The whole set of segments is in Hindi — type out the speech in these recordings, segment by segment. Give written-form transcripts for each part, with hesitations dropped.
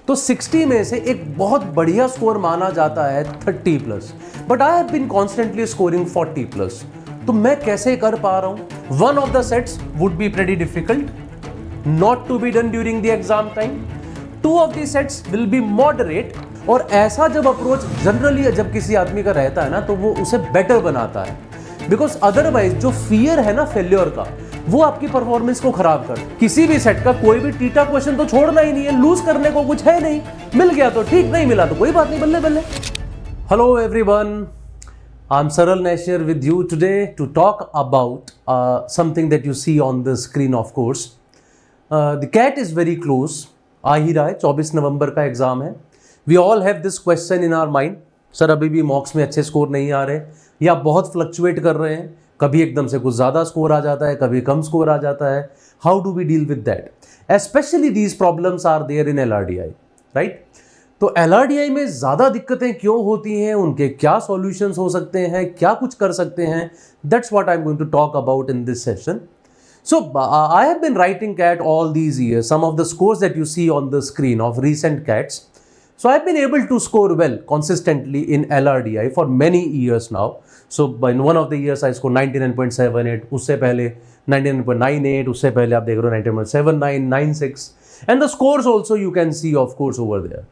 तो 60 में से एक बहुत बढ़िया स्कोर माना जाता है 30 plus, but I have been constantly scoring 40 plus. तो मैं कैसे कर पा रहा हूं? One of the sets would be pretty difficult, not to be done during the exam time. Two of the sets will be moderate, और ऐसा जब अप्रोच जनरली जब किसी आदमी का रहता है ना, तो वो उसे बेटर बनाता है, बिकॉज अदरवाइज जो फियर है ना फेल्योर का, वो आपकी परफॉर्मेंस को खराब कर। किसी भी सेट का कोई भी टीटा क्वेश्चन तो छोड़ना ही नहीं है, लूज करने को कुछ है नहीं, मिल गया तो ठीक, नहीं मिला तो कोई बात नहीं, बल्ले बल्ले। Hello everyone, I am Saral Nashier with you today to talk about something that you see on the screen. Of course the CAT is very close, आ ही रहा है, 24 नवंबर का एग्जाम है। We all have this question in our mind, sir अभी भी मॉक्स में अच्छे स्कोर नहीं आ रहे, या बहुत फ्लक्चुएट कर रहे हैं, कभी एकदम से कुछ ज़्यादा स्कोर आ जाता है, कभी कम स्कोर आ जाता है। How do we deal with that? Especially these problems are there in LRDI, right? तो LRDI में ज़्यादा दिक्कतें क्यों होती हैं, उनके क्या सॉल्यूशंस हो सकते हैं, क्या कुछ कर सकते हैं, that's what I am going to talk about in this session. So I have been writing CAT all these years. Some of the scores that you see on the screen of recent CATs. So I've been able to score well consistently in LRDI for many years now. So in one of the years I scored 99.78, उससे पहले 99.98, उससे पहले आप देख रहे हो 99.79, 96, and the scores also you can see of course over there.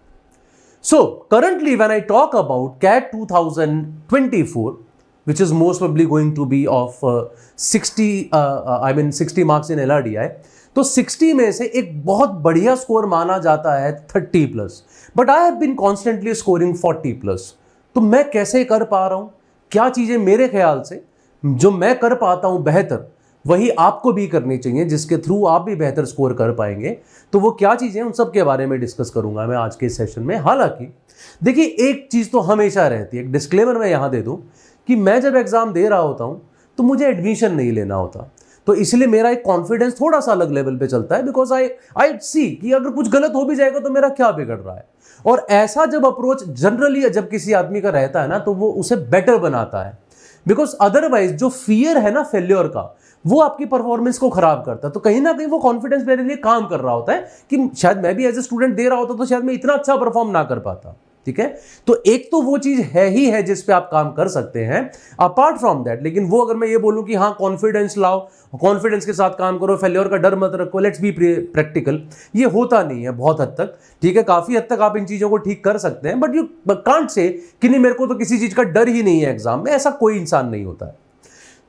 So currently when I talk about CAT 2024, which is most probably going to be of 60 marks in LRDI, तो 60 में से एक बहुत बढ़िया स्कोर माना जाता है 30 plus, but I have been constantly scoring 40 plus. तो मैं कैसे कर पा रहा हूँ? क्या चीज़ें मेरे ख्याल से जो मैं कर पाता हूँ बेहतर, वही आपको भी करनी चाहिए, जिसके थ्रू आप भी बेहतर स्कोर कर पाएंगे। तो वो क्या चीज़ें, उन सब के बारे में डिस्कस करूंगा मैं आज के सेशन में। हालांकि देखिए, एक चीज़ तो हमेशा रहती है, एक डिस्क्लेमर मैं यहाँ दे दूँ कि मैं जब एग्ज़ाम दे रहा होता हूँ तो मुझे एडमिशन नहीं लेना होता, तो इसलिए मेरा एक कॉन्फिडेंस थोड़ा सा अलग लेवल पे चलता है, बिकॉज आई सी कि अगर कुछ गलत हो भी जाएगा तो मेरा क्या बिगड़ रहा है। और ऐसा जब अप्रोच जनरली जब किसी आदमी का रहता है ना, तो वो उसे बेटर बनाता है, बिकॉज अदरवाइज जो फियर है ना फेल्योर का, वो आपकी परफॉर्मेंस को खराब करता है। तो कहीं ना कहीं वो कॉन्फिडेंस मेरे लिए काम कर रहा होता है कि शायद मैं भी एज ए स्टूडेंट दे रहा होता तो शायद मैं इतना अच्छा परफॉर्म ना कर पाता। ठीक है, तो एक तो वो चीज है ही है जिस पे आप काम कर सकते हैं अपार्ट फ्रॉम दैट। लेकिन वो अगर मैं ये बोलूं कि हाँ कॉन्फिडेंस लाओ, कॉन्फिडेंस के साथ काम करो, फेल्योर का डर मत रखो, लेट्स बी प्रैक्टिकल, ये होता नहीं है बहुत हद तक। ठीक है, काफी हद तक आप इन चीजों को ठीक कर सकते हैं, बट यू कांट से कि नहीं मेरे को तो किसी चीज का डर ही नहीं है एग्जाम में, ऐसा कोई इंसान नहीं होता है।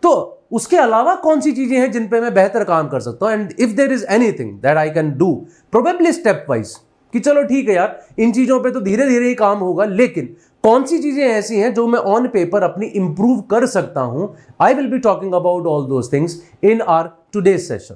तो उसके अलावा कौन सी चीजें हैं जिन पे मैं बेहतर काम कर सकता हूं, and if there is anything that I can do probably stepwise, कि चलो ठीक है यार, इन चीजों पे तो धीरे धीरे ही काम होगा, लेकिन कौन सी चीजें ऐसी हैं जो मैं ऑन पेपर अपनी इंप्रूव कर सकता हूं, I will be talking about all those things in our today's session.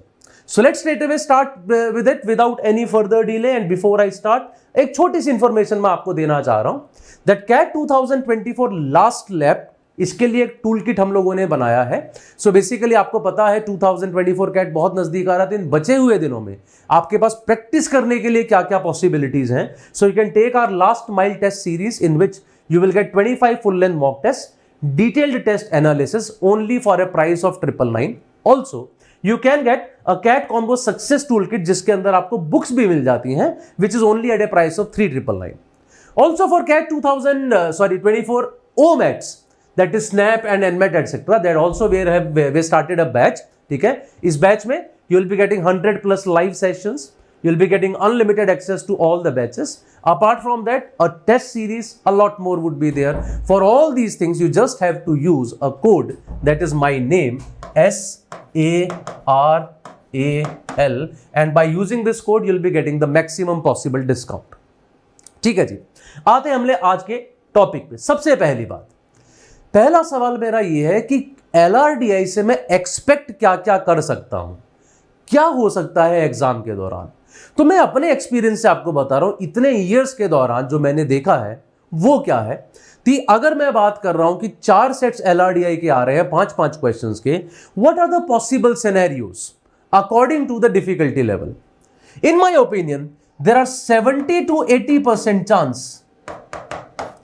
So let's straight away start with it without any further delay. And before I start, एक छोटी सी इंफॉर्मेशन मैं आपको देना चाह रहा हूं दैट कैट 2024 लास्ट लैप, इसके लिए एक टूल किट हम लोगों ने बनाया है. सो बेसिकली आपको पता है 2024 कैट बहुत नजदीक आ रहा था, इन बचे हुए दिनों में आपके पास प्रैक्टिस करने के लिए क्या क्या पॉसिबिलिटीज हैं. So you can take our last mile test series in which you will get 25 full length mock test, detailed test analysis only for a price of 999. Also you can get a CAT combo success tool kit, जिसके अंदर आपको बुक्स भी मिल जाती हैं, which is only at a price of 3999. Also for CAT 24 OMATs, that is SNAP and NMAT etc. That also we started a batch. ठीक है, इस बैच में you will be getting 100 plus live sessions. You will be getting unlimited access to all the batches. Apart from that, a test series, a lot more would be there. For all these things, you just have to use a code that is my name, SARAL, and by using this code, you'll be getting the maximum possible discount. ठीक है जी, आते हैं हमने आज के टॉपिक पे. सबसे पहली बात, पहला सवाल मेरा यह है कि LRDI से मैं एक्सपेक्ट क्या क्या कर सकता हूं, क्या हो सकता है एग्जाम के दौरान. तो मैं अपने एक्सपीरियंस से आपको बता रहा हूं, इतने ईयर्स के दौरान जो मैंने देखा है वो क्या है. तो अगर मैं बात कर रहा हूं कि 4 सेट्स LRDI के आ रहे हैं 5-5 क्वेश्चंस के, what are the possible scenarios according to the difficulty level. In my opinion there are 70 to 80% chance,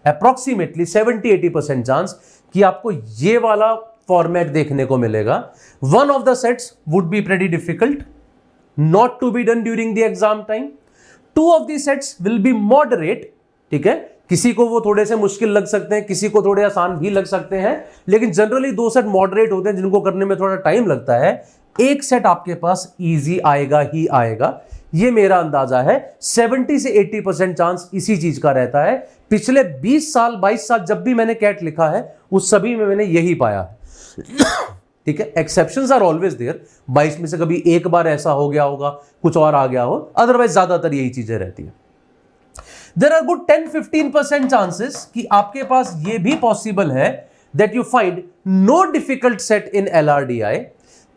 approximately 70-80% chance कि आपको ये वाला फॉर्मेट देखने को मिलेगा. One of the sets would be pretty difficult, not to be done during the exam time. 2 of the sets will be moderate, ठीक है, किसी को वो थोड़े से मुश्किल लग सकते हैं, किसी को थोड़े आसान भी लग सकते हैं, लेकिन जनरली 2 सेट मॉडरेट होते हैं जिनको करने में थोड़ा टाइम लगता है। एक सेट आपके पास इजी आएगा ही आएगा, ये मेरा अंदाजा है। 70 से 80% चांस इसी चीज का रहता है। पिछले 20 साल 22 साल जब भी मैंने कैट लिखा है उस सभी में मैंने यही पाया है। ठीक है, एक्सेप्शंस आर ऑलवेज देयर, 22 में से कभी एक बार ऐसा हो गया होगा, कुछ और आ गया हो, अदरवाइज ज्यादातर यही चीजें रहती है। देयर आर गुड 10-15% चांसेस कि आपके पास ये भी पॉसिबल है that you find know difficult set in LRDI,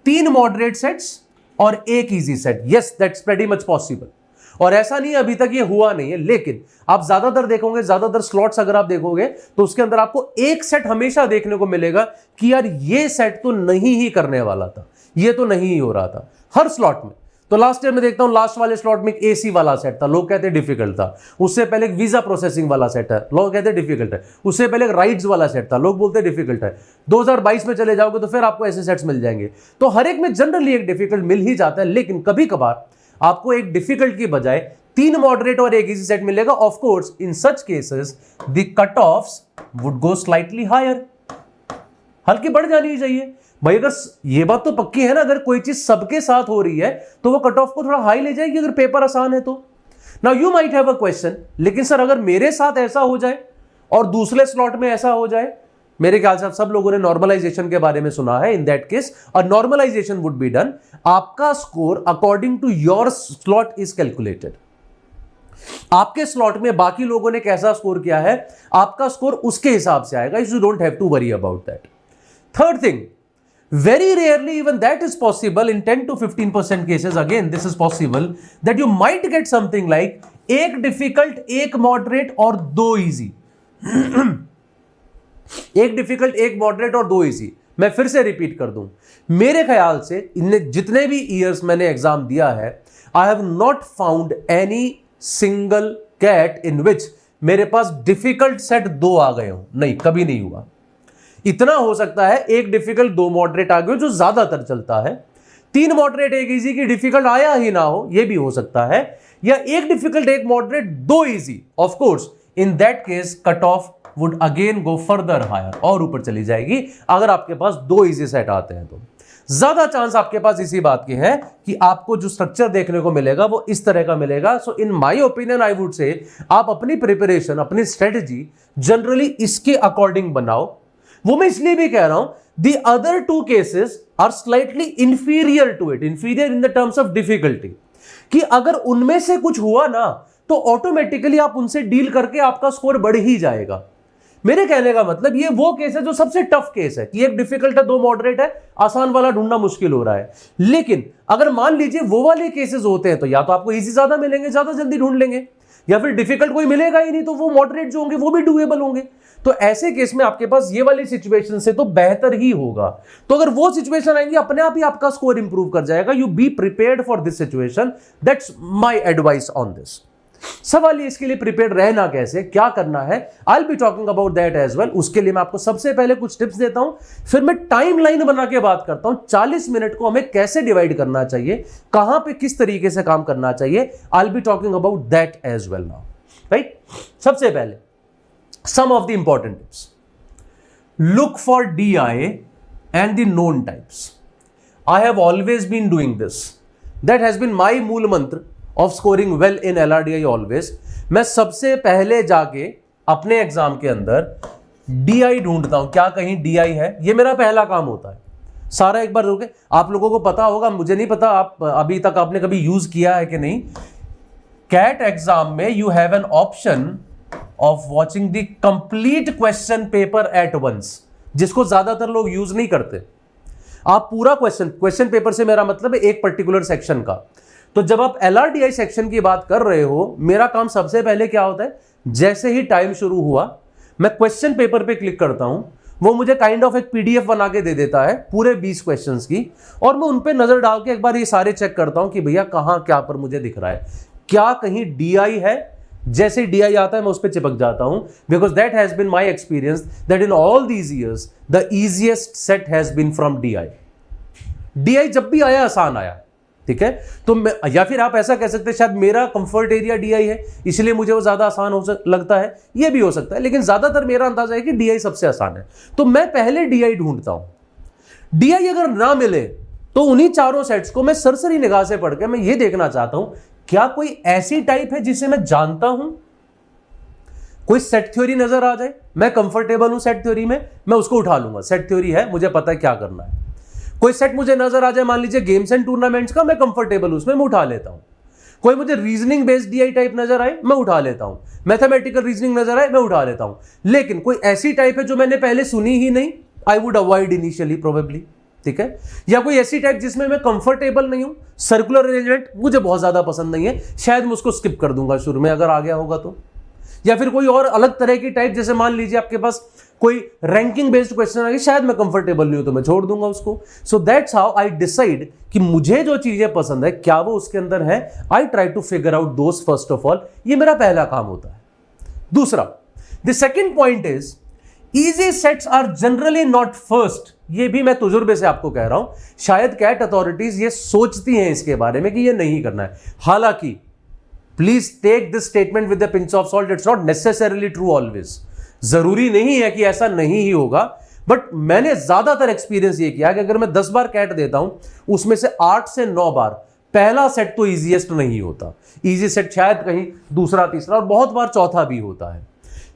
3 moderate sets और एक easy set. Yes, that's pretty much possible. और ऐसा नहीं अभी तक ये हुआ नहीं है, लेकिन आप ज्यादातर देखोगे, ज्यादातर स्लॉट्स अगर आप देखोगे तो उसके अंदर आपको एक सेट हमेशा देखने को मिलेगा कि यार ये सेट तो नहीं ही करने वाला था, ये तो नहीं ही हो रहा था हर स्लॉट में। तो लास्ट ईयर में देखता हूं, लास्ट वाले स्लॉट में एक AC वाला सेट था, लोग कहते हैं डिफिकल्ट था। उससे पहले एक वीजा प्रोसेसिंग वाला सेट है, लोग कहते हैं डिफिकल्ट है। उससे पहले एक राइड्स वाला सेट था, लोग बोलते हैं डिफिकल्ट है। 2022 में चले जाओगे तो फिर आपको ऐसे सेट्स मिल जाएंगे। तो हर एक में जनरली एक डिफिकल्ट मिल ही जाता है, लेकिन कभी कभार आपको एक डिफिकल्ट की बजाय 3 मॉडरेट और एक इजी सेट मिलेगा। Of course in such cases the cut offs would go slightly higher, हल्की बढ़ जानी चाहिए भाई। अगर ये बात तो पक्की है ना, अगर कोई चीज सबके साथ हो रही है तो वो कट ऑफ को थोड़ा हाई ले जाएगी, अगर पेपर आसान है तो। Now you might have a question, लेकिन सर अगर मेरे साथ ऐसा हो जाए और दूसरे स्लॉट में ऐसा हो जाए, मेरे ख्याल से सब लोगों ने नॉर्मलाइजेशन के बारे में सुना है। In that case a normalisation would be done, आपका score according to your slot is calculated. आपके स्लॉट में बाकी लोगों ने कैसा स्कोर किया है, आपका स्कोर उसके हिसाब से आएगा। You don't have to worry about that. Third thing, very rarely even that is possible, in 10 to 15% cases again this is possible that you might get something like एक difficult, एक moderate और 2 easy। एक difficult, एक moderate और 2 easy। मैं फिर से रिपीट कर दूं, मेरे ख्याल से इन जितने भी ईयर्स मैंने एग्जाम दिया है, I have not found any single CAT in which मेरे पास डिफिकल्ट सेट 2 आ गए हो। नहीं, कभी नहीं हुआ। इतना हो सकता है एक डिफिकल्ट 2 मॉडरेट आ गए जो ज्यादातर चलता है, 3 मॉडरेट एक इजी की डिफिकल्ट आया ही ना हो, यह भी हो सकता है, या एक डिफिकल्ट एक moderate 2 easy. Of course in that case cut off would again go further higher, और ऊपर चली जाएगी अगर आपके पास 2 इजी सेट आते हैं तो। ज्यादा चांस आपके पास इसी बात की है कि आपको जो स्ट्रक्चर देखने को मिलेगा वो इस तरह का मिलेगा। So in my opinion I would say आप अपनी प्रिपरेशन, अपनी स्ट्रेटजी जनरली इसके अकॉर्डिंग बनाओ। वो मैं इसलिए भी कह रहा हूं, the other 2 cases are slightly inferior to it, inferior in the terms of difficulty, कि अगर उनमें से कुछ हुआ ना तो ऑटोमेटिकली आप उनसे डील करके आपका स्कोर बढ़ ही जाएगा। मेरे कहने का मतलब ये वो केस है जो सबसे टफ केस है, कि एक डिफिकल्ट है 2 मॉडरेट है, आसान वाला ढूंढना मुश्किल हो रहा है। लेकिन अगर मान लीजिए वो वाले केसेस होते हैं तो या तो आपको इजी ज्यादा मिलेंगे, ज्यादा जल्दी ढूंढ लेंगे, या फिर डिफिकल्ट कोई मिलेगा ही नहीं तो वो मॉडरेट जो होंगे वो भी डूएबल होंगे। तो ऐसे केस में आपके पास ये वाली सिचुएशन से तो बेहतर ही होगा। तो अगर वो सिचुएशन आएंगी, अपने आप ही आपका स्कोर इंप्रूव कर जाएगा। You be prepared for this situation, that's my advice on this. सवाल ये इसके लिए प्रिपेयर्ड रहना कैसे, क्या करना है, I will be talking about that as well. उसके लिए मैं आपको सबसे पहले कुछ टिप्स देता हूं, फिर मैं टाइम लाइन बना के बात करता हूं 40 मिनट को हमें कैसे डिवाइड करना चाहिए, कहां पे किस तरीके से काम करना चाहिए। I will be talking about that as well now, right. सबसे पहले some of the important tips. Look for DI and the known types. I have always been doing this. That has been my मूल मंत्र of scoring well in LRDI always. मैं सबसे पहले जाके अपने एग्जाम के अंदर DI ढूंढता हूं, क्या कहीं DI है, ये मेरा पहला काम होता है। सारा एक बार रुके, आप लोगों को पता होगा, मुझे नहीं पता आप अभी तक आपने कभी यूज किया है कि नहीं। कैट एग्जाम में you have an option of watching the complete question paper at once, जिसको ज्यादातर लोग यूज नहीं करते। आप पूरा क्वेश्चन पेपर से मेरा मतलब है एक पर्टिकुलर सेक्शन का। तो जब आप LRDI सेक्शन की बात कर रहे हो, मेरा काम सबसे पहले क्या होता है, जैसे ही टाइम शुरू हुआ मैं क्वेश्चन पेपर पे क्लिक करता हूं, वो मुझे काइंड ऑफ एक PDF बना के दे देता है पूरे 20 क्वेश्चंस की, और मैं उन पे नजर डाल के एक बार ये सारे चेक करता हूं कि भैया कहां क्या पर मुझे दिख रहा है, क्या कहीं DI है। जैसे DI आता है मैं उस पर चिपक जाता हूं, because that has been my experience that in all these years the easiest set has been from DI। DI जब भी आया आसान आया, ठीक है। तो मैं, या फिर आप ऐसा कह सकते हैं शायद मेरा कंफर्ट एरिया DI है इसलिए मुझे वो ज्यादा आसान लगता है, ये भी हो सकता है, लेकिन ज्यादातर मेरा अंदाजा है कि DI सबसे आसान है। तो मैं पहले DI ढूंढता हूं। DI अगर ना मिले तो उन्हीं चारों सेट्स को मैं सरसरी निगाह से पढ़ के मैं ये देखना चाहता हूं क्या कोई ऐसी टाइप है जिसे मैं जानता हूं, कोई सेट थ्योरी नजर आ जाए, मैं कंफर्टेबल हूं सेट थ्योरी में, मैं उसको उठा लूंगा। सेट थ्योरी है, मुझे पता है क्या करना है। कोई सेट मुझे नजर आ जाए, मान लीजिए गेम्स एंड टूर्नामेंट्स का, मैं कंफर्टेबल हूं उसमें, मैं उठा लेता हूं। कोई मुझे रीजनिंग बेस्ड DI टाइप नजर आए, मैं उठा लेता हूं। मैथमेटिकल रीजनिंग नजर आए, मैं उठा लेता हूं। लेकिन कोई ऐसी टाइप है जो मैंने पहले सुनी ही नहीं, I would avoid initially probably, ठीक है। या कोई ऐसी टाइप जिसमें मैं कंफर्टेबल नहीं हूं, सर्कुलर अरेंजमेंट मुझे बहुत ज्यादा पसंद नहीं है, शायद मैं उसको स्किप कर दूंगा शुरू में अगर आ गया होगा तो। या फिर कोई और अलग तरह की टाइप, जैसे मान लीजिए आपके पास कोई रैंकिंग बेस्ड क्वेश्चन आ गया, शायद मैं कंफर्टेबल नहीं हूं तो मैं छोड़ दूंगा उसको। So that's how I decide कि मुझे जो चीजें पसंद है क्या वो उसके अंदर है। I try to figure out those first of all, ये मेरा पहला काम होता है। दूसरा, the second point is easy sets are generally not first. ये भी मैं तजुर्बे से आपको कह रहा हूं, शायद कैट अथॉरिटीज ये सोचती हैं इसके बारे में कि ये नहीं करना है। हालांकि please take this statement with the pinch of salt, it's not necessarily true always. जरूरी नहीं है कि ऐसा नहीं ही होगा, बट मैंने ज्यादातर एक्सपीरियंस ये किया कि अगर मैं 10 बार कैट देता हूं उसमें से 8 से 9 बार पहला सेट तो इजीएस्ट नहीं होता। इजी सेट शायद कहीं दूसरा, तीसरा और बहुत बार चौथा भी होता है।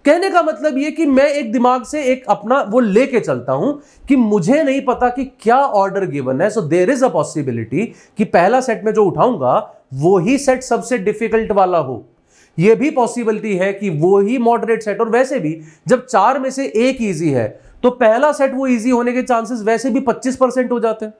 कहने का मतलब यह कि मैं एक दिमाग से एक अपना वो लेके चलता हूं कि मुझे नहीं पता कि क्या ऑर्डर गिवन है, so there is a possibility कि पहला सेट में जो उठाऊंगा वो ही सेट सबसे डिफिकल्ट वाला हो। यह भी पॉसिबिलिटी है कि वो ही मॉडरेट सेट, और वैसे भी जब 4 में से एक इजी है तो पहला सेट वो इजी होने के चांसेस वैसे भी 25% हो जाते हैं।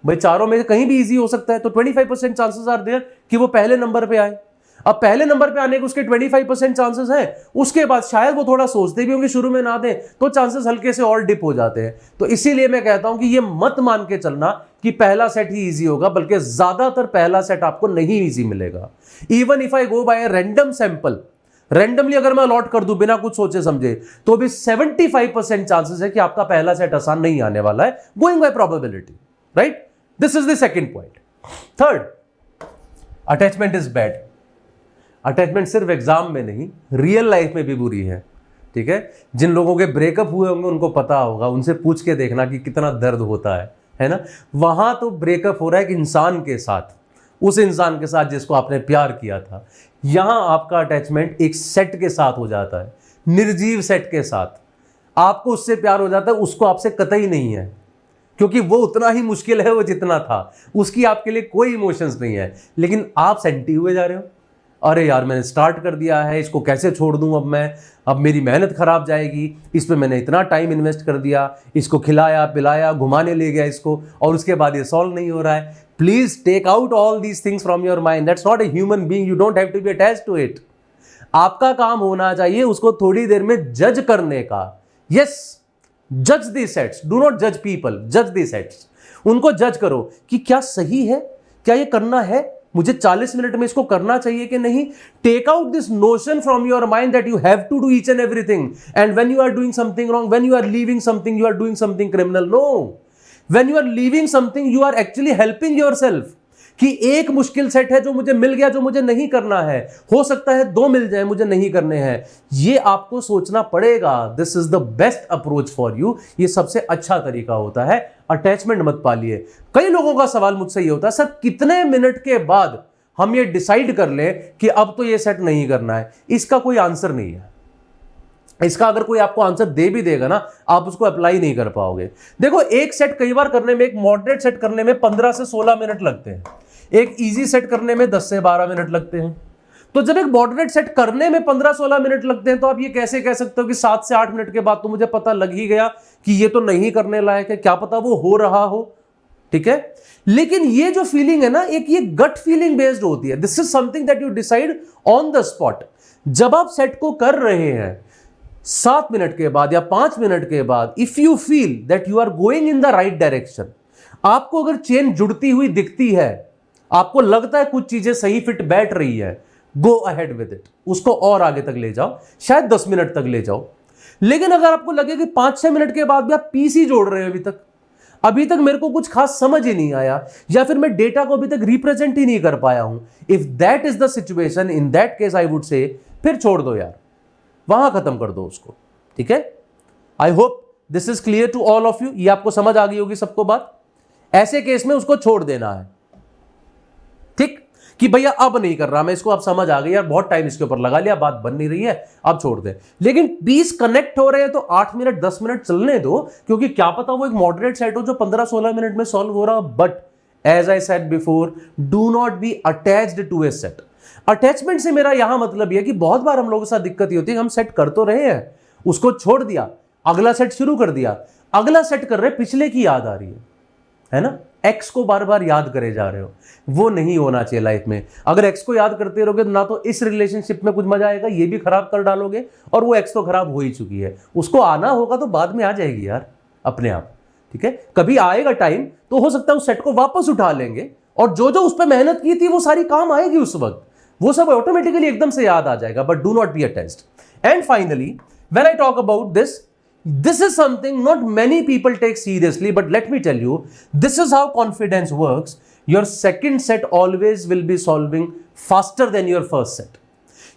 भाई चारों में कहीं भी इजी हो सकता है, तो 25% चांसेस आर देयर कि वो पहले नंबर पे आए। अब पहले नंबर पे आने के उसके 25% चांसेस हैं, उसके बाद शायद वो थोड़ा सोचते भी होंगे शुरू में ना दें तो चांसेस हल्के से और डिप हो जाते हैं। तो इसीलिए मैं कहता हूं कि ये मत मान के चलना कि पहला सेट ही इजी होगा, बल्कि ज्यादातर पहला सेट आपको नहीं इजी मिलेगा। Even if I go by a random sample, randomly अगर मैं अलॉट कर दूं बिना कुछ सोचे समझे, तो भी 75% चांसेस है कि आपका पहला सेट आसान नहीं आने वाला है, going by probability, right. This is the second point. Third, attachment is bad. Attachment सिर्फ एग्जाम में नहीं, रियल लाइफ में भी बुरी है, ठीक है। जिन लोगों के ब्रेकअप हुए होंगे उनको पता होगा, उनसे पूछ के देखना कि कितना दर्द होता है ना। वहां तो ब्रेकअप हो रहा है एक इंसान के साथ, उस इंसान के साथ जिसको आपने प्यार किया था। यहां आपका अटैचमेंट एक सेट के साथ हो जाता है, निर्जीव सेट के साथ। आपको उससे प्यार हो जाता है, उसको आपसे कतई नहीं है, क्योंकि वो उतना ही मुश्किल है वो जितना था, उसकी आपके लिए कोई इमोशंस नहीं है। लेकिन आप सेंटी हुए जा रहे हो, अरे यार मैंने स्टार्ट कर दिया है, इसको कैसे छोड़ दूं अब मैं, अब मेरी मेहनत खराब जाएगी, इस पे मैंने इतना टाइम इन्वेस्ट कर दिया, इसको खिलाया पिलाया घुमाने ले गया इसको, और उसके बाद ये सॉल्व नहीं हो रहा है। Please take out all these things from your mind, that's not a human being, you don't have to be attached to it. आपका काम होना चाहिए उसको थोड़ी देर में जज करने का। यस, जज दी सेट्स, डू नॉट जज पीपल, जज दी सेट्स। उनको जज करो कि क्या सही है, क्या ये करना है, मुझे 40 मिनट में इसको करना चाहिए कि नहीं। Take out this notion from your mind that you have to do each and everything, and when you are doing something wrong, when you are leaving something, you are doing something criminal. No, when you are leaving something you are actually helping yourself. कि एक मुश्किल सेट है जो मुझे मिल गया, जो मुझे नहीं करना है, हो सकता है 2 मिल जाए मुझे नहीं करने हैं, ये आपको सोचना पड़ेगा। This is the best approach for you, ये सबसे अच्छा तरीका होता है। अटैचमेंट मत पालिए। कई लोगों का सवाल मुझसे ये होता है, सर कितने मिनट के बाद हम ये डिसाइड कर लें कि अब तो ये सेट नहीं करना है। इसका कोई आंसर नहीं है। इसका अगर कोई आपको आंसर दे भी देगा ना, आप उसको अप्लाई नहीं कर पाओगे। देखो, एक सेट कई बार करने में, एक मॉडरेट सेट करने में 15 से 16 मिनट लगते हैं, एक इजी सेट करने में 10 से 12 मिनट लगते हैं। तो जब एक मॉडरेट सेट करने में 15-16 मिनट लगते हैं, तो आप ये कैसे कह सकते हो कि 7 से 8 मिनट के बाद तो मुझे पता लग ही गया कि ये तो नहीं करने लायक है, क्या पता वो हो रहा हो, ठीक है। लेकिन ये जो फीलिंग है ना, एक ये गट फीलिंग बेस्ड होती है। This is something that you decide on the spot. जब आप सेट को कर रहे हैं 7 मिनट के बाद या 5 मिनट के बाद, if you feel that you are going in the right direction, आपको अगर चेन जुड़ती हुई दिखती है, आपको लगता है कुछ चीजें सही फिट बैठ रही है, गो अहेड विद इट, उसको और आगे तक ले जाओ, शायद 10 मिनट तक ले जाओ। लेकिन अगर आपको लगे कि 5-6 मिनट के बाद भी आप पीस ही जोड़ रहे हो, अभी तक अभी तक मेरे को कुछ खास समझ ही नहीं आया, या फिर मैं डेटा को अभी तक रिप्रेजेंट ही नहीं कर पाया हूं, if that is the situation, in that case I would से फिर छोड़ दो यार, वहां खत्म कर दो उसको। ठीक है, I hope this is clear to all of you. ये आपको समझ आ गई होगी सबको बात। ऐसे केस में उसको छोड़ देना है, ठीक, कि भैया अब नहीं कर रहा मैं इसको, अब समझ आ गई यार, बहुत टाइम इसके ऊपर लगा लिया, बात बन नहीं रही है, अब छोड़ दे। लेकिन 20 कनेक्ट हो रहे हैं तो 8 मिनट 10 मिनट चलने दो, क्योंकि क्या पता वो एक मॉडरेट सेट हो जो 15-16 मिनट में सॉल्व हो रहा। But as I said before, do not be attached to a set. Attachment से मेरा यहां मतलब यह कि बहुत बार हम लोगों के साथ दिक्कत ये होती है, हम सेट कर तो रहे हैं, उसको छोड़ दिया, अगला सेट शुरू कर दिया, अगला सेट कर रहे, पिछले की याद आ रही है ना, एक्स को बार बार याद करे जा रहे हो। वो नहीं होना चाहिए लाइफ में। अगर एक्स को याद करते रहोगे तो ना तो इस रिलेशनशिप में कुछ मजा आएगा, ये भी खराब कर डालोगे, और वो एक्स तो खराब हो ही चुकी है, उसको आना होगा तो बाद में आ जाएगी यार अपने आप। ठीक है, कभी आएगा टाइम तो हो सकता है उस सेट को वापस उठा लेंगे, और जो जो उस पर मेहनत की थी वो सारी काम आएगी उस वक्त, वो सब ऑटोमेटिकली एकदम से याद आ जाएगा। But do not be attached. And finally when I talk about this, this is something not many people take seriously, but let me tell you, this is how confidence works. Your second set always will be solving faster than your first set.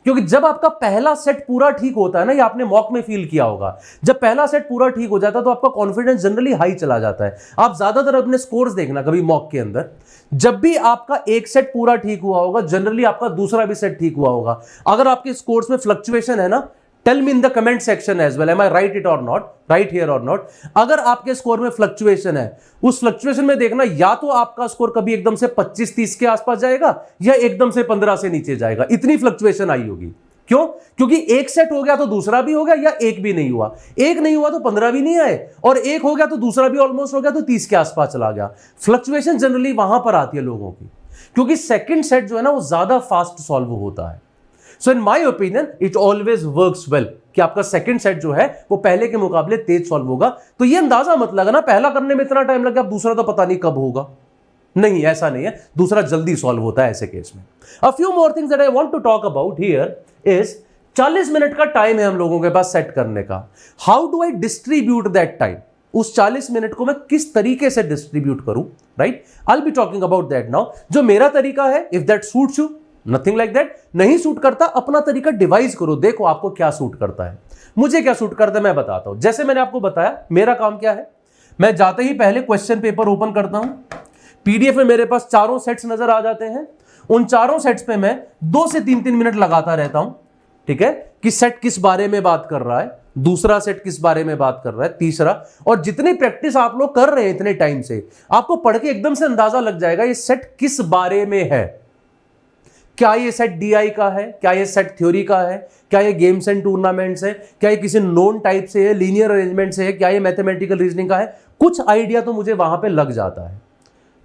क्योंकि जब आपका पहला सेट पूरा ठीक होता है ना, ये आपने मॉक में फील किया होगा, जब पहला सेट पूरा ठीक हो जाता है तो आपका कॉन्फिडेंस जनरली हाई चला जाता है। आप ज्यादातर अपने स्कोर्स देखना कभी मॉक के अंदर, जब भी आपका एक सेट पूरा ठीक हुआ होगा, जनरली आपका दूसरा भी सेट ठीक हुआ होगा। अगर आपके स्कोर्स में फ्लक्चुएशन है ना, tell me in the comment section as well, am I right it or not, right here or not. अगर आपके स्कोर में फ्लक्चुएशन है, उस फ्लक्चुएशन में देखना, या तो आपका स्कोर कभी एकदम से 25-30 के आसपास जाएगा, या एकदम से 15 से नीचे जाएगा। इतनी फ्लक्चुएशन आई होगी। क्यों? क्योंकि एक सेट हो गया तो दूसरा भी हो गया, या एक भी नहीं हुआ, एक नहीं हुआ तो 15 भी नहीं आए, और एक हो गया तो दूसरा भी ऑलमोस्ट हो गया तो 30 के आसपास चला गया। फ्लक्चुएशन जनरली वहां पर आती है लोगों की, क्योंकि सेकंड सेट जो है ना वो ज्यादा फास्ट सॉल्व होता है। So in my opinion it always works well, कि आपका सेकंड सेट जो है वो पहले के मुकाबले तेज सॉल्व होगा। तो ये अंदाजा मत लगाना पहला करने में इतना टाइम लग गया, अब दूसरा तो पता नहीं कब होगा। नहीं, ऐसा नहीं है, दूसरा जल्दी सॉल्व होता है ऐसे केस में। A few more things that I want to talk about here is 40 minute का टाइम है हम लोगों के पास सेट करने का। How do I distribute that time? उस 40 मिनट को मैं किस तरीके से डिस्ट्रीब्यूट करूं, right? I will be talking about that now. जो मेरा तरीका है, if that suits you, nothing like that. नहीं सूट करता, अपना तरीका डिवाइस करो, देखो आपको क्या सूट करता है। मुझे क्या सूट करता है मैं बताता हूं। जैसे मैंने आपको बताया, मेरा काम क्या है, मैं जाते ही पहले क्वेश्चन पेपर ओपन करता हूं। पीडीएफ में मेरे पास चारों सेट्स नजर आ जाते हैं, उन चारों सेट्स पे मैं 2 से 3 मिनट लगाता रहता हूं। ठीक है, कि सेट किस बारे में बात कर रहा है, दूसरा सेट किस बारे में बात कर रहा है, तीसरा। और जितनी प्रैक्टिस आप लोग कर रहे हैं इतने टाइम से, आपको पढ़ के एकदम से अंदाजा लग जाएगा ये सेट किस बारे में है। क्या ये सेट डीआई का है, क्या ये सेट थ्योरी का है, क्या ये गेम्स एंड टूर्नामेंट्स है, क्या ये किसी नोन टाइप से है, लीनियर अरेंजमेंट से है, क्या ये मैथमेटिकल रीजनिंग का है। कुछ आइडिया तो मुझे वहां पे लग जाता है।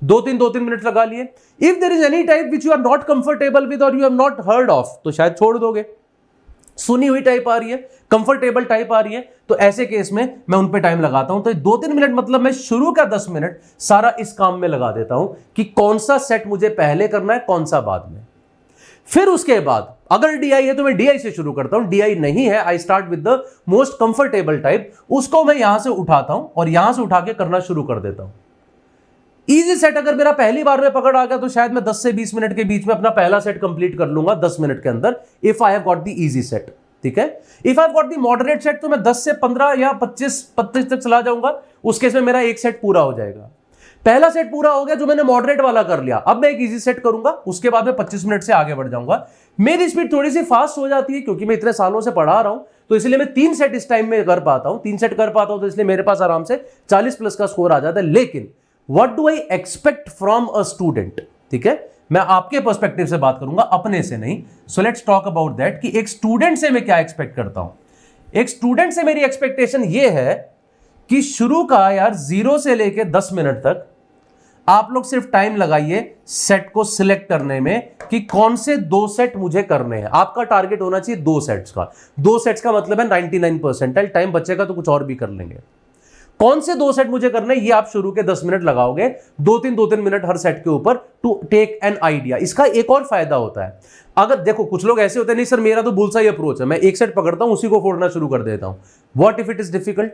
2-3 मिनट लगा लिए। If there is any type which you are not comfortable with और you have not heard of, तो शायद छोड़ दोगे। सुनी हुई टाइप आ रही है, कंफर्टेबल टाइप आ रही है, तो ऐसे केस में मैं उन पे टाइम लगाता हूं। तो 2-3 मिनट मतलब मैं शुरू का 10 मिनट सारा इस काम में लगा देता हूं कि कौन सा सेट मुझे पहले करना है, कौन सा बाद में। फिर उसके बाद अगर डीआई है तो मैं डीआई से शुरू करता हूं, डीआई नहीं है I start with the most comfortable type, उसको मैं यहां से उठाता हूं और यहां से उठा के करना शुरू कर देता हूं। इजी सेट अगर मेरा पहली बार में पकड़ आ गया तो शायद मैं 10 से 20 मिनट के बीच में अपना पहला सेट कंप्लीट कर लूंगा 10 मिनट के अंदर, if I have got the easy set. ठीक है, if I have got the moderate set तो मैं 10 से 15 या 25 तक चला जाऊंगा, उस केस में मेरा एक सेट पूरा हो जाएगा। पहला सेट पूरा हो गया जो मैंने मॉडरेट वाला कर लिया, अब मैं एक इजी सेट करूंगा, उसके बाद मैं 25 मिनट से आगे बढ़ जाऊंगा। मेरी स्पीड थोड़ी सी फास्ट हो जाती है क्योंकि मैं इतने सालों से पढ़ा रहा हूं, तो इसलिए मैं 3 सेट इस टाइम में कर पाता हूं, 3 सेट कर पाता हूं, तो इसलिए मेरे पास आराम से 40 प्लस का स्कोर आ जाता है। लेकिन what do I expect from a student? ठीक है, मैं आपके पर्सपेक्टिव से बात करूंगा, अपने से नहीं। So let's talk about that कि एक स्टूडेंट से मैं क्या एक्सपेक्ट करता हूं। एक स्टूडेंट से मेरी एक्सपेक्टेशन ये है कि शुरू का यार 0 से लेके 10 मिनट तक आप लोग सिर्फ टाइम लगाइए सेट को सिलेक्ट करने में कि कौन से 2 सेट मुझे करने हैं। आपका टारगेट होना चाहिए 2 सेट्स का। 2 सेट्स का मतलब है 99%। टाइम बचेगा तो कुछ और भी कर लेंगे। कौन से 2 सेट मुझे करने, ये आप शुरू के 10 मिनट लगाओगे, 2-3 मिनट हर सेट के ऊपर टू टेक एन आइडिया। इसका एक और फायदा होता है, अगर देखो कुछ लोग ऐसे होते हैं, नहीं सर मेरा तो बुलसाई अप्रोच है, मैं एक सेट पकड़ता हूं उसी को फोड़ना शुरू कर देता हूं। What if it is difficult?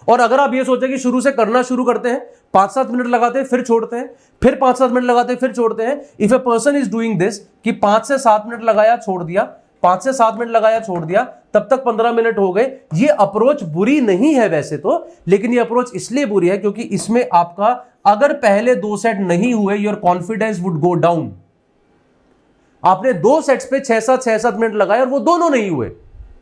और अगर आप ये सोचे कि शुरू से करना शुरू करते हैं, 5-7 मिनट लगाते हैं फिर छोड़ते हैं, फिर 5-7 मिनट लगाते हैं फिर छोड़ते हैं। If a person is doing this कि 5 से 7 मिनट लगाया छोड़ दिया, 5 से 7 मिनट लगाया छोड़ दिया, तब तक 15 मिनट हो गए। ये अप्रोच बुरी नहीं है वैसे तो, लेकिन ये अप्रोच इसलिए बुरी है क्योंकि इसमें आपका अगर पहले 2 सेट नहीं हुए, your confidence would go down. आपने 2 सेट्स पे 6-7 मिनट लगाए और वो दोनों नहीं हुए,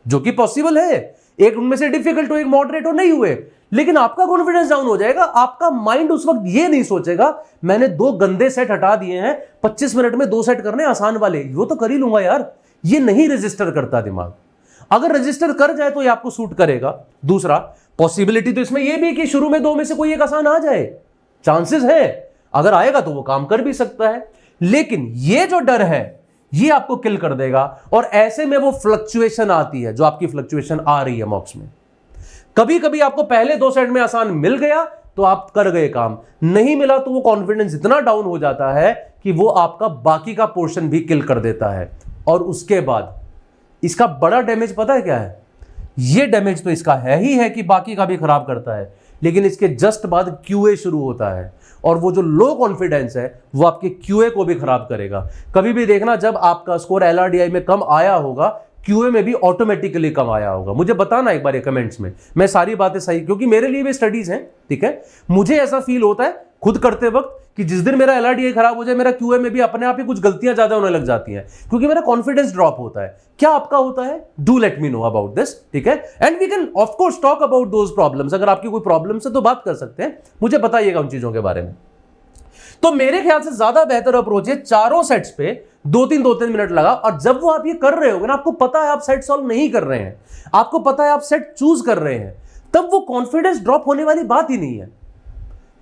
जो कि पॉसिबल है, एक उनमें से डिफिकल्ट हो, एक मॉडरेट हो, नहीं हुए, लेकिन आपका कॉन्फिडेंस डाउन हो जाएगा। आपका माइंड उस वक्त ये नहीं सोचेगा मैंने 2 गंदे सेट हटा दिए हैं, 25 मिनट में 2 सेट करने आसान वाले, वो तो कर ही लूंगा यार। ये नहीं रजिस्टर करता दिमाग। अगर रजिस्टर कर जाए तो ये आपको सूट करेगा। दूसरा पॉसिबिलिटी तो इसमें यह भी कि शुरू में 2 में से कोई एक आसान आ जाए, चांसेस है, अगर आएगा तो वो काम कर भी सकता है। लेकिन ये जो डर है ये आपको किल कर देगा, और ऐसे में वो फ्लक्चुएशन आती है जो आपकी फ्लक्चुएशन आ रही है मॉक्स में। कभी कभी आपको पहले 2 सेट में आसान मिल गया तो आप कर गए काम, नहीं मिला तो वो कॉन्फिडेंस इतना डाउन हो जाता है कि वो आपका बाकी का पोर्शन भी किल कर देता है। और उसके बाद इसका बड़ा डैमेज पता है क्या है? ये डैमेज तो इसका है ही है कि बाकी का भी खराब करता है, लेकिन इसके जस्ट बाद क्यूए शुरू होता है, और वो जो लो कॉन्फिडेंस है वो आपके क्यूए को भी खराब करेगा। कभी भी देखना जब आपका स्कोर एलआरडीआई में कम आया होगा, क्यूए में भी ऑटोमेटिकली कम आया होगा। मुझे बताना एक बार ये कमेंट्स में, मैं सारी बातें सही, क्योंकि मेरे लिए भी स्टडीज हैं, ठीक है। मुझे ऐसा फील होता है खुद करते वक्त कि जिस दिन मेरा एलआरडीआई खराब हो जाए, मेरा क्यूए में भी अपने आप ही कुछ गलतियां ज्यादा होने लग जाती हैं, क्योंकि मेरा कॉन्फिडेंस ड्रॉप होता है। क्या आपका होता है? Do let me know about this, ठीक है। And we can of course talk about those problems. अगर आपकी कोई प्रॉब्लम्स है तो बात कर सकते हैं, मुझे बताइएगा उन चीजों के बारे में। तो मेरे ख्याल से ज्यादा बेहतर अप्रोच है चारों सेट्स पे 2-3 मिनट लगा। और जब वो आप ये कर रहे होगे ना, आपको पता है आप सेट सॉल्व नहीं कर रहे हैं, आपको पता है आप सेट चूज कर रहे हैं, तब वो कॉन्फिडेंस ड्रॉप होने वाली बात ही नहीं है,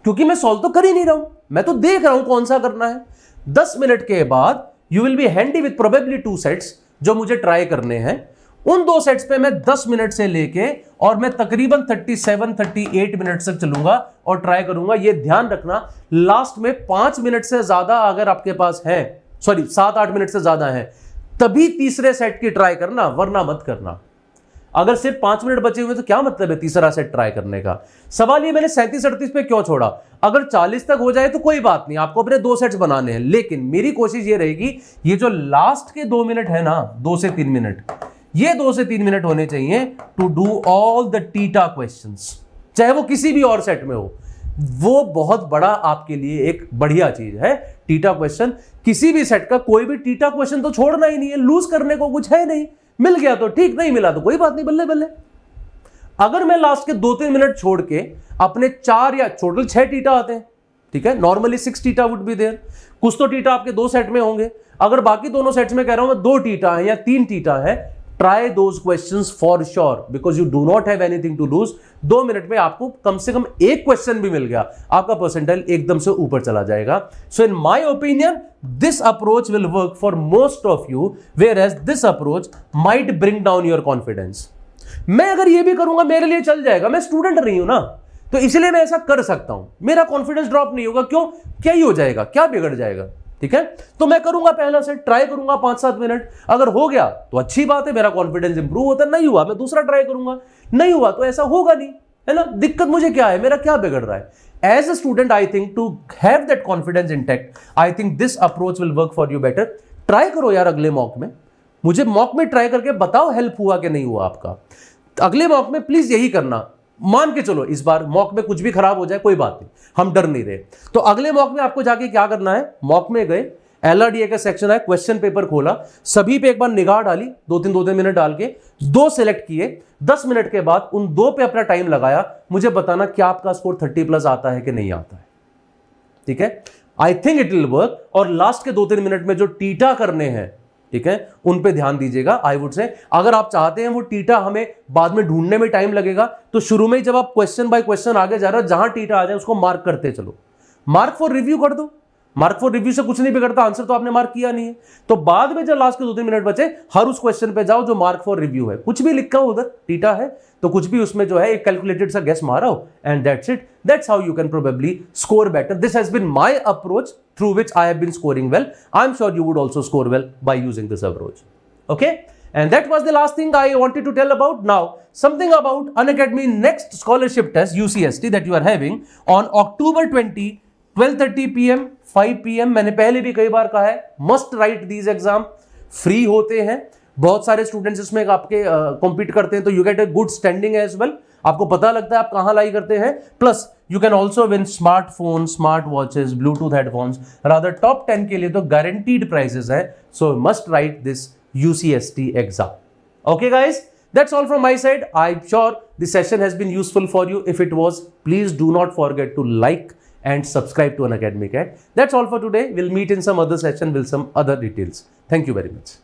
क्योंकि मैं सॉल्व तो कर ही नहीं रहा हूं, मैं तो देख रहा हूं कौन सा करना है। 10 मिनट के बाद you will be handy with probably 2 sets जो मुझे ट्राई करने हैं। उन 2 सेट्स पे मैं 10 मिनट से लेके और मैं तकरीबन 37-38 मिनट तक चलूंगा और ट्राई करूंगा। ये ध्यान रखना, लास्ट में 5 मिनट से ज्यादा अगर आपके पास है, सॉरी 7-8 मिनट से ज्यादा है, तभी तीसरे सेट की ट्राई करना, वरना मत करना। अगर सिर्फ 5 मिनट बचे हुए तो क्या मतलब है तीसरा सेट ट्राई करने का? सवाल ये मैंने 37-38 पे क्यों छोड़ा? अगर 40 तक हो जाए तो कोई बात नहीं, आपको अपने 2 सेट्स बनाने हैं, लेकिन मेरी कोशिश ये रहेगी ये जो लास्ट के 2 मिनट है ना, 2 से 3 मिनट, ये 2 से 3 मिनट होने चाहिए to do all the TITA questions, चाहे वो किसी भी और सेट में हो। वो बहुत बड़ा आपके लिए एक बढ़िया चीज है टीटा क्वेश्चन। किसी भी सेट का कोई भी टीटा क्वेश्चन तो छोड़ना ही नहीं है, लूज करने को कुछ है नहीं। मिल गया तो ठीक, नहीं मिला तो कोई बात नहीं, बल्ले बल्ले। अगर मैं लास्ट के 2-3 मिनट छोड़ के अपने 4 या टोटल 6 टीटा आते हैं, ठीक है, normally 6 TITA would be there, कुछ तो टीटा आपके 2 सेट में होंगे। अगर बाकी दोनों सेट्स में कह रहा हूं मैं 2 टीटा है या 3 टीटा है, try those questions for sure, because you do not have anything to lose. 2 minute में आपको कम से कम एक क्वेश्चन भी मिल गया, आपका परसेंटाइल एकदम से ऊपर चला जाएगा। So in my opinion this approach will work for most of you, whereas this approach might bring down your confidence. मैं अगर ये भी करूंगा मेरे लिए चल जाएगा, मैं स्टूडेंट नहीं हूं ना, तो इसलिए मैं ऐसा कर सकता हूं, मेरा कॉन्फिडेंस ड्रॉप नहीं होगा। क्यों? क्या ही हो जाएगा, क्या बिगड़ जाएगा, ठीक है। तो मैं करूंगा पहला सेट, ट्राई करूंगा 5-7 मिनट, अगर हो गया तो अच्छी बात है, मेरा कॉन्फिडेंस इंप्रूव होता है। नहीं हुआ मैं दूसरा ट्राई करूंगा, नहीं हुआ तो ऐसा होगा नहीं, है ना। दिक्कत मुझे क्या है, मेरा क्या बिगड़ रहा है? As a student I think to have that confidence intact, I think this approach will work for you better. Try करो यार अगले मॉक में, मुझे मॉक में ट्राई करके बताओ हेल्प हुआ कि नहीं हुआ आपका। अगले मॉक में प्लीज यही करना। मान के चलो इस बार मॉक में कुछ भी खराब हो जाए, कोई बात नहीं, हम डर नहीं रहे, तो अगले मॉक में आपको जाके क्या करना है, मॉक में गए, एलआरडीए का सेक्शन है, क्वेश्चन पेपर खोला, सभी पे एक बार निगाह डाली, 2-3 मिनट डाल के 2 सेलेक्ट किए, 10 मिनट के बाद उन 2 पे अपना टाइम लगाया। मुझे बताना क्या आपका स्कोर 30+ आता है कि नहीं आता है, ठीक है। I think it will work. और लास्ट के 2-3 मिनट में जो टीटा करने हैं, ठीक है, उन पे ध्यान दीजिएगा। आई वुड से अगर आप चाहते हैं वो टीटा हमें बाद में ढूंढने में टाइम लगेगा, तो शुरू में ही जब आप क्वेश्चन बाय क्वेश्चन आगे जा रहे हो, जहां टीटा आ जाए उसको मार्क करते चलो, मार्क फॉर रिव्यू कर दो। मार्क फॉर रिव्यू से कुछ नहीं बिगड़ता, आंसर तो आपने मार्क किया नहीं है, तो बाद में जब लास्ट के 2-3 मिनट बचे, हर उस क्वेश्चन पे जाओ जो मार्क फॉर रिव्यू है, कुछ भी लिखा हो उधर टीटा है तो कुछ भी उसमें जो है एक कैलकुलेटेड सा गेस मारा हो, and that's it. That's how you can probably score better. This has been my approach through which I have been scoring well. I am sure you would also score well by using this approach, okay. And that was the last thing I wanted to tell about. Now, something about Unacademy next scholarship test, UCST, that you are having on October 20, 12:30 PM, 5 PM. मैंने पहले भी कई बार कहा है, must write these exam, free होते हैं, बहुत सारे स्टूडेंट्स इसमें आपके कॉम्पीट करते हैं, तो you get a good standing as well, आपको पता लगता है आप कहां लाई करते हैं, plus you can also win smartphone, smart watches, bluetooth headphones, rather top 10 के लिए तो गारंटीड प्राइजेस है, so must write this UCST exam. Okay guys, that's all from my side. I'm sure the session has been useful for you. If it was, please do not forget to like and subscribe to Unacademy CAT. That's all for today. We'll meet in some other session with some other details. Thank you very much.